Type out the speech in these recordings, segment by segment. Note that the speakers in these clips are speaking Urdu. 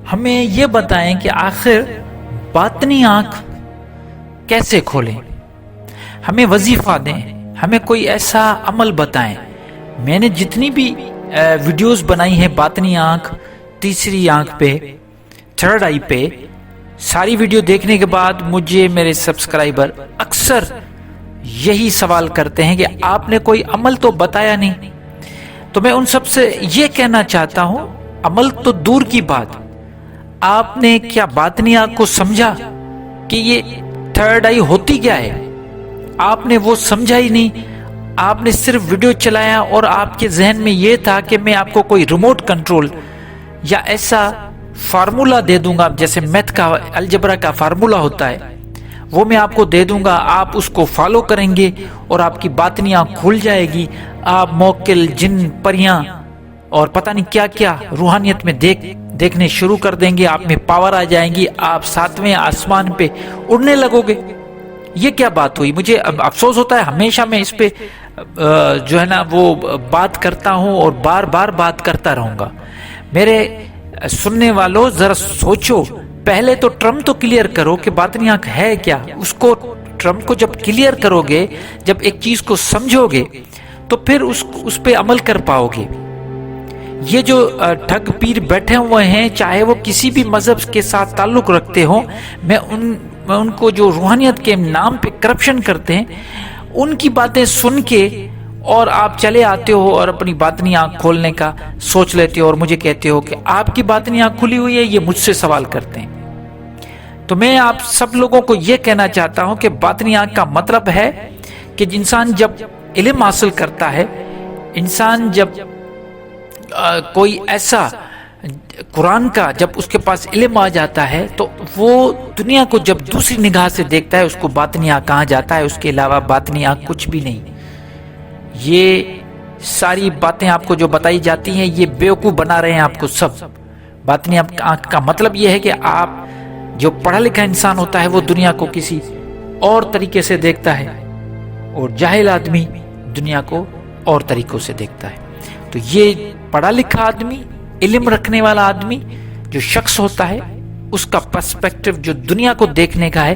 ہمیں یہ بتائیں کہ آخر باطنی آنکھ کیسے کھولیں، ہمیں وظیفہ دیں، ہمیں کوئی ایسا عمل بتائیں۔ میں نے جتنی بھی ویڈیوز بنائی ہیں باطنی آنکھ، تیسری آنکھ پہ، تھرڈ آئی پہ، ساری ویڈیو دیکھنے کے بعد مجھے میرے سبسکرائبر اکثر یہی سوال کرتے ہیں کہ آپ نے کوئی عمل تو بتایا نہیں۔ تو میں ان سب سے یہ کہنا چاہتا ہوں، عمل تو دور کی بات، آپ نے کیا باطنی آنکھ کو سمجھا کہ یہ تھرڈ آئی ہوتی کیا ہے؟ آپ نے وہ سمجھا ہی نہیں، آپ نے صرف ویڈیو چلایا اور آپ کے ذہن میں یہ تھا کہ میں آپ کو کوئی ریموٹ کنٹرول یا ایسا فارمولا دے دوں گا، جیسے میتھ کا الجبرا کا فارمولا ہوتا ہے، وہ میں آپ کو دے دوں گا، آپ اس کو فالو کریں گے اور آپ کی باطنی آنکھ کھل جائے گی، آپ موکل، جن، پریاں اور پتہ نہیں کیا کیا روحانیت میں دیکھنے شروع کر دیں گے، آپ میں پاور آ جائیں گی، آپ 7ویں آسمان پہ اڑنے لگو گے۔ یہ کیا بات ہوئی؟ مجھے افسوس ہوتا ہے، ہمیشہ میں اس پہ جو ہے نا وہ بات کرتا ہوں اور بار بار بات کرتا رہوں گا۔ میرے سننے والوں ذرا سوچو، پہلے تو ٹرم تو کلیئر کرو کہ باطنی آنکھ ہے کیا۔ اس کو ٹرم کو جب کلیئر کرو گے، جب ایک چیز کو سمجھو گے تو پھر اس پہ عمل کر پاؤ گے۔ یہ جو ٹھگ پیر بیٹھے ہوئے ہیں، چاہے وہ کسی بھی مذہب کے ساتھ تعلق رکھتے ہوں، میں ان کو جو روحانیت کے نام پہ کرپشن کرتے ہیں، ان کی باتیں سن کے اور آپ چلے آتے ہو اور اپنی باطنی آنکھ کھولنے کا سوچ لیتے ہو اور مجھے کہتے ہو کہ آپ کی باطنی آنکھ کھلی ہوئی ہے، یہ مجھ سے سوال کرتے ہیں۔ تو میں آپ سب لوگوں کو یہ کہنا چاہتا ہوں کہ باطنی آنکھ کا مطلب ہے کہ انسان جب علم حاصل کرتا ہے، انسان جب کوئی ایسا قرآن کا جب اس کے پاس علم آ جاتا ہے تو وہ دنیا کو جب دوسری نگاہ سے دیکھتا ہے، اس کو باطنی آنکھ کہا جاتا ہے۔ اس کے علاوہ باطنی آنکھ کچھ بھی نہیں۔ یہ ساری باتیں آپ کو جو بتائی جاتی ہیں، یہ بیوقوف بنا رہے ہیں آپ کو سب۔ باطنی آنکھ کا مطلب یہ ہے کہ آپ جو پڑھا لکھا انسان ہوتا ہے وہ دنیا کو کسی اور طریقے سے دیکھتا ہے، اور جاہل آدمی دنیا کو اور طریقوں سے دیکھتا ہے۔ تو یہ پڑھا لکھا آدمی، علم رکھنے والا آدمی جو شخص ہوتا ہے، اس کا پرسپیکٹو جو دنیا کو دیکھنے کا ہے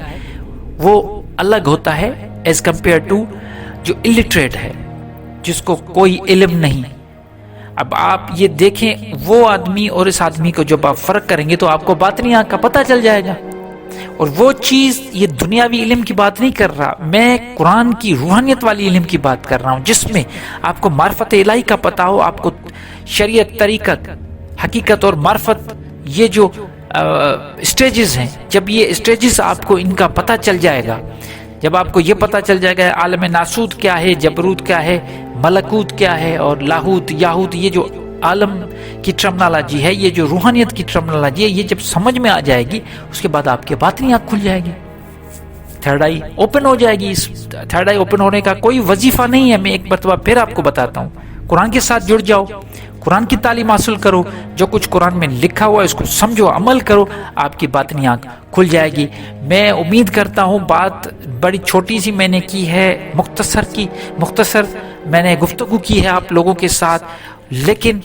وہ الگ ہوتا ہے ایز کمپیئر ٹو جو الٹریٹ ہے، جس کو کوئی علم نہیں۔ اب آپ یہ دیکھیں، وہ آدمی اور اس آدمی کو جب آپ فرق کریں گے تو آپ کو باطنی آنکھ کا پتہ چل جائے گا۔ اور وہ چیز، یہ دنیاوی علم کی بات نہیں کر رہا میں، قرآن کی روحانیت والی علم کی بات کر رہا ہوں، جس میں آپ کو معرفت الہی کا پتہ ہو، آپ کو شریعت، طریقت، حقیقت اور معرفت، یہ جو اسٹیجز ہیں، جب یہ اسٹیجز آپ کو ان کا پتہ چل جائے گا، جب آپ کو یہ پتہ چل جائے گا عالم ناسوت کیا ہے، جبروت کیا ہے، ملکوت کیا ہے، اور لاہوت، یاہوت، یہ جو عالم کی ٹرمنالوجی ہے، یہ جو روحانیت کی ٹرمنالوجی ہے، یہ جب سمجھ میں آ جائے گی، اس کے بعد آپ کے باطنی آنکھ کھل جائے گی، تھرڈ آئی اوپن ہو جائے گی۔ اس تھرڈ آئی اوپن ہونے کا کوئی وظیفہ نہیں ہے، میں ایک مرتبہ پھر آپ کو بتاتا ہوں، قرآن کے ساتھ جڑ جاؤ، قرآن کی تعلیم حاصل کرو، جو کچھ قرآن میں لکھا ہوا ہے اس کو سمجھو، عمل کرو، آپ کی باطنی آنکھ کھل جائے گی۔ میں امید کرتا ہوں، بات بڑی چھوٹی سی میں نے کی ہے، مختصر میں نے گفتگو کی ہے آپ لوگوں کے ساتھ، لیکن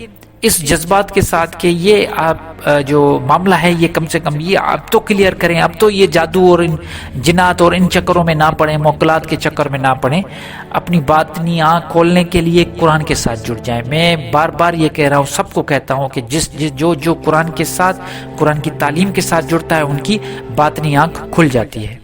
اس جذبات کے ساتھ کہ یہ آپ جو معاملہ ہے یہ کم سے کم یہ آپ تو کلیئر کریں، اب تو یہ جادو اور ان جنات اور ان چکروں میں نہ پڑیں، موکلات کے چکر میں نہ پڑیں، اپنی باطنی آنکھ کھولنے کے لیے قرآن کے ساتھ جڑ جائیں۔ میں بار بار یہ کہہ رہا ہوں، سب کو کہتا ہوں کہ جو قرآن کے ساتھ، قرآن کی تعلیم کے ساتھ جڑتا ہے، ان کی باطنی آنکھ کھل جاتی ہے۔